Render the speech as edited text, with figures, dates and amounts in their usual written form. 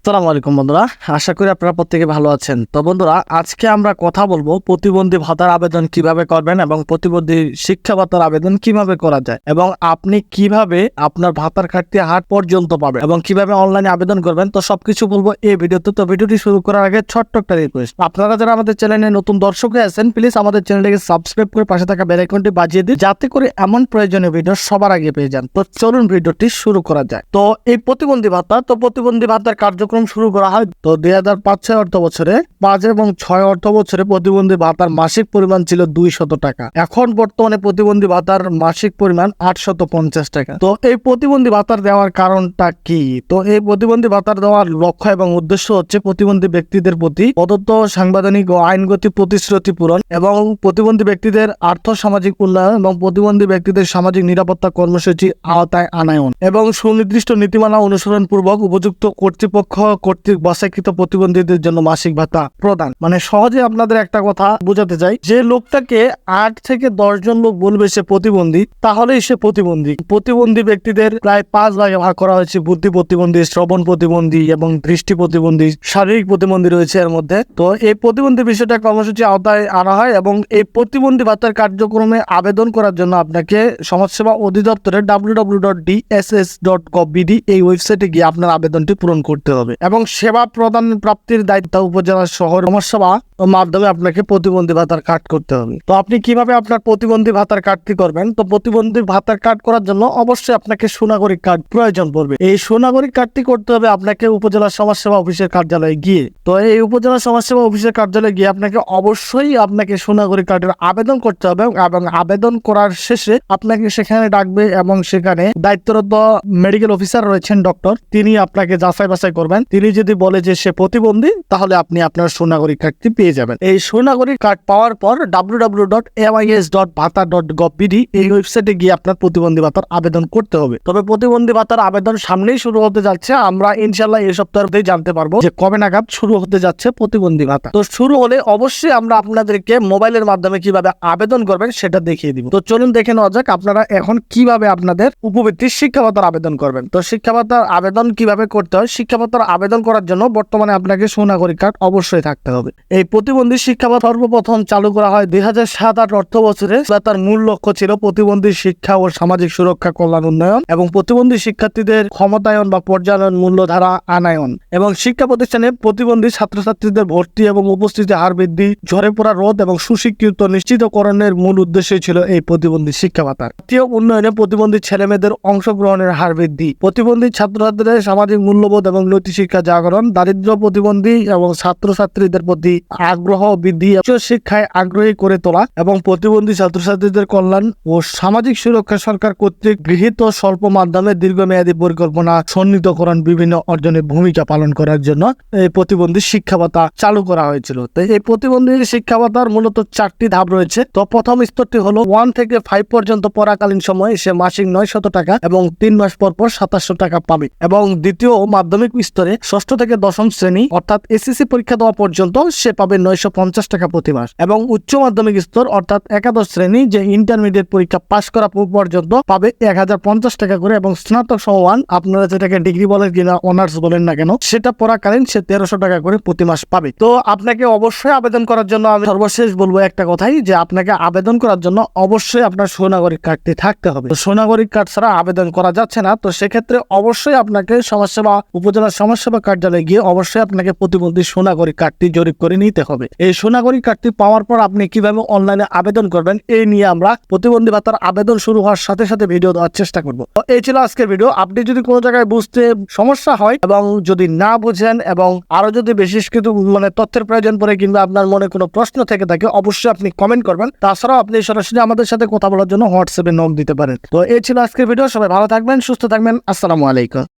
আসসালামু আলাইকুম বন্ধুরা, আশা করি আপনারা প্রত্যেকে ভালো আছেন। তো বন্ধুরা, আজকে আমরা কথা বলবো প্রতিবন্ধী ভাতার আবেদন কিভাবে করবেন এবং প্রতিবন্ধী শিক্ষা ভাতার আবেদন কিভাবে করা যায় এবং আপনি কিভাবে আপনার ভাতার কার্ডটি হাট পর্যন্ত পাবেন এবং কিভাবে অনলাইনে আবেদন করবেন। তো সবকিছু বলবো এই ভিডিওতে। তো ভিডিওটি শুরু করার আগে ছোট্ট একটা রিকোয়েস্ট, আপনারা যারা আমাদের চ্যানেলে নতুন দর্শক হয়ে আছেন, প্লিজ আমাদের চ্যানেলটিকে সাবস্ক্রাইব করে পাশে থাকা বেল আইকনটি বাজিয়ে দিন, যাতে করে এমন প্রয়োজনীয় ভিডিও সবার আগে পেয়ে যান। তো চলুন ভিডিওটি শুরু করা যায়। তো এই প্রতিবন্ধী ভাতা, প্রতিবন্ধী ভাতার কার্যক্রম শুরু করা হয় তো 2005-06 অর্থ বছরে। 5 এবং 6 অর্থ বছরে প্রতিবন্ধী ভাতার মাসিক পরিমাণ ছিল 200 টাকা। এখন বর্তমানে প্রতিবন্ধী ভাতার মাসিক পরিমাণ 850 টাকা। তো এই প্রতিবন্ধী ভাতার দেওয়ার কারণটা কি? তো এই প্রতিবন্ধী ভাতার দেওয়ার লক্ষ্য এবং উদ্দেশ্য হচ্ছে প্রতিবন্ধী ব্যক্তিদের প্রতি প্রদত্ত সাংবিধানিক ও আইনগত প্রতিশ্রুতি পূরণ এবং প্রতিবন্ধী ব্যক্তিদের আর্থ সামাজিক উন্নয়ন এবং প্রতিবন্ধী ব্যক্তিদের সামাজিক নিরাপত্তা কর্মসূচি আওতায় আনায়ন এবং সুনির্দিষ্ট নীতিমালা অনুসরণ পূর্বক উপযুক্ত কর্তৃপক্ষ কর্তৃক বাছাইকৃত প্রতিবন্ধীদের জন্য মাসিক ভাতা প্রদান। মানে সহজে আপনাদের একটা কথা বোঝাতে চাই, যে লোকটাকে 8 থেকে 10 জন লোক বলবে সে প্রতিবন্ধী, তাহলেই সে প্রতিবন্ধী। প্রতিবন্ধী ব্যক্তিদের প্রায় 5 ভাগে ভাগ করা হয়েছে: বুদ্ধি প্রতিবন্ধী, শ্রবণ প্রতিবন্ধী এবং দৃষ্টি প্রতিবন্ধী, শারীরিক প্রতিবন্ধী রয়েছে এর মধ্যে। তো এই প্রতিবন্ধী বিষয়টা কর্মসূচি আওতায় আনা হয় এবং এই প্রতিবন্ধী ভাতার কার্যক্রমে আবেদন করার জন্য আপনাকে সমাজসেবা অধিদপ্তরের www.dss.gov.bd এই ওয়েবসাইটে গিয়ে আপনার আবেদনটি পূরণ করতে হবে এবং সেবা প্রদান প্রাপ্তির দায়িত্ব উপজেলা শহর সমাজসেবা মাধ্যমে আপনাকে প্রতিবন্ধী ভাতার কার্ড করতে হবে। তো আপনি কিভাবে আপনার প্রতিবন্ধী ভাতার কার্ডটি করবেন? তো প্রতিবন্ধী ভাতার কার্ড করার জন্য অবশ্যই আপনাকে সুনাগরিক কার্ড প্রয়োজন পড়বে। এই সুনাগরিক কার্ডটি করতে হবে আপনাকে উপজেলা সমাজসেবা অফিসের কার্যালয়ে গিয়ে। তো এই উপজেলা সমাজসেবা অফিসের কার্যালয়ে গিয়ে আপনাকে অবশ্যই সুনাগরিক কার্ডের আবেদন করতে হবে এবং আবেদন করার শেষে আপনাকে সেখানে ডাকবে এবং সেখানে দায়িত্বরত মেডিকেল অফিসার রয়েছেন ডক্টর, তিনি আপনাকে যাচাই বাছাই করবেন। তিনি যদি বলে যে সে প্রতিবন্ধী, তাহলে আপনি আপনার সুনাগরিক কার্ডটি পেয়ে যাবেন। এই সুনাগরিক কার্ড পাওয়ার পর www.mys.bhata.gov.bd এই ওয়েবসাইটে গিয়ে আপনার প্রতিবন্ধী ভাতার আবেদন করতে হবে। তবে প্রতিবন্ধী ভাতার আবেদন সামনেই শুরু হতে যাচ্ছে। আমরা ইনশাআল্লাহ এই সপ্তাহের মধ্যেই জানতে পারবো যে কবে নাগাদ শুরু হতে যাচ্ছে প্রতিবন্ধী ভাতা। তো শুরু হলে অবশ্যই আমরা আপনাদেরকে মোবাইলের মাধ্যমে কিভাবে আবেদন করবেন সেটা দেখিয়ে দিব। তো চলুন দেখে নেওয়া যাক আপনারা এখন কিভাবে আপনাদের উপবৃত্তির শিক্ষা ভাতার আবেদন করবেন। তো শিক্ষা ভাতার আবেদন কিভাবে করতে হয়? শিক্ষা ভাতার আবেদন করার জন্য বর্তমানে আপনাকে সুনাগরিক কার্ড অবশ্যই থাকতে হবে। এই প্রতিবন্ধী শিক্ষা ভাতা সর্বপ্রথম চালু করা হয় 2007-08 অর্থ বছরে। তার মূল লক্ষ্য ছিল প্রতিবন্ধী শিক্ষা ও সামাজিক সুরক্ষা কল্যাণ উন্নয়ন এবং প্রতিবন্ধী শিক্ষার্থীদের ক্ষমতায়ন বা পর্যায়ন মূল্যধারা আনায়ন এবং শিক্ষা প্রতিষ্ঠানে প্রতিবন্ধী ছাত্রছাত্রীদের ভর্তি এবং উপস্থিতি হার বৃদ্ধি, ঝরে পড়া রোধ এবং সুশিক্ষিত নিশ্চিতকরণের মূল উদ্দেশ্যই ছিল এই প্রতিবন্ধী শিক্ষা ভাতা। জাতীয় উন্নয়নে প্রতিবন্ধী ছেলেমেয়েদের অংশগ্রহণের হার বৃদ্ধি, প্রতিবন্ধী ছাত্রছাত্রীদের সামাজিক মূল্যবোধ এবং নৈতিক শিক্ষা জাগরণ, দারিদ্র্য প্রতিবন্ধী এবং ছাত্রছাত্রীদের প্রতি আগ্রহ বৃদ্ধি, উচ্চ শিক্ষায় আগ্রহী করে তোলা এবং প্রতিবন্ধী ছাত্রছাত্রীদের কল্যাণ ও সামাজিক সুরক্ষা সরকার কর্তৃক গৃহীত স্বল্প মাধ্যমে দীর্ঘমেয়াদী পরিকল্পনা সন্নিহিতকরণ বিভিন্ন অর্জনে ভূমিকা পালন করার জন্য এই প্রতিবন্ধী শিক্ষা ভাতা চালু করা হয়েছিল। তো এই প্রতিবন্ধী শিক্ষা ভাতার মূলত 4টি ধাপ রয়েছে। তো প্রথম স্তরটি হলো 1 থেকে 5 পর্যন্ত পড়াকালীন সময়ে সে মাসিক 900 টাকা এবং 3 মাস পর 2700 টাকা পাবে এবং দ্বিতীয় মাধ্যমিক স্তরে 6ষ্ঠ থেকে 10ম শ্রেণী অর্থাৎ এসএসসি পরীক্ষা দেওয়া পর্যন্ত সে পাবে 950 টাকা প্রতি মাস এবং উচ্চ মাধ্যমিক স্তর অর্থাৎ একাদশ শ্রেণী যে ইন্টারমিডিয়েট পরীক্ষা পাশ করা পর্যন্ত পাবে 1050 টাকা করে এবং স্নাতক সমান আপনারা যেটাকে ডিগ্রি বলেন কিনা অনার্স বলেন না কেন, সেটা পড়াকালীন সে 1300 টাকা করে প্রতি মাস পাবে। তো আপনাকে অবশ্যই আবেদন করার জন্য আমি সর্বশেষ বলবো একটা কথাই, যে আপনাকে আবেদন করার জন্য অবশ্যই আপনার সুনাগরিক কার্ডটি থাকতে হবে। তো সুনাগরিক কার্ড ছাড়া আবেদন করা যাচ্ছে না। তো সেক্ষেত্রে অবশ্যই আপনাকে সমাজসেবা উপজেলা সমাজসেবা কার্যালয়ে গিয়ে অবশ্যই আপনাকে প্রতিবন্ধী সুনাগরিক কার্ডটি জরিপ করে নিতে হবে। এই সুনাগরিক কার্ডটি পাওয়ার পর আপনি কিভাবে অনলাইনে আবেদন করবেন এই নিয়ে আমরা প্রতিবন্ধী ভাতার আবেদন শুরু হওয়ার সাথে সাথে ভিডিও দেওয়ার চেষ্টা করব। তো এই ছিল আজকের ভিডিও। আপনি যদি কোনো জায়গায় বুঝতে সমস্যা হয় এবং যদি না বুঝেন এবং আরো যদি বিশেষ কিছু তথ্যের প্রয়োজন পড়ে কিংবা আপনার মনে কোনো প্রশ্ন থেকে থাকে, অবশ্যই আপনি কমেন্ট করবেন। তাছাড়াও আপনি সরাসরি আমাদের সাথে কথা বলার জন্য হোয়াটসঅ্যাপে নক দিতে পারেন। তো এই ছিল আজকের ভিডিও। সবাই ভালো থাকবেন, সুস্থ থাকবেন। আসসালামু আলাইকুম।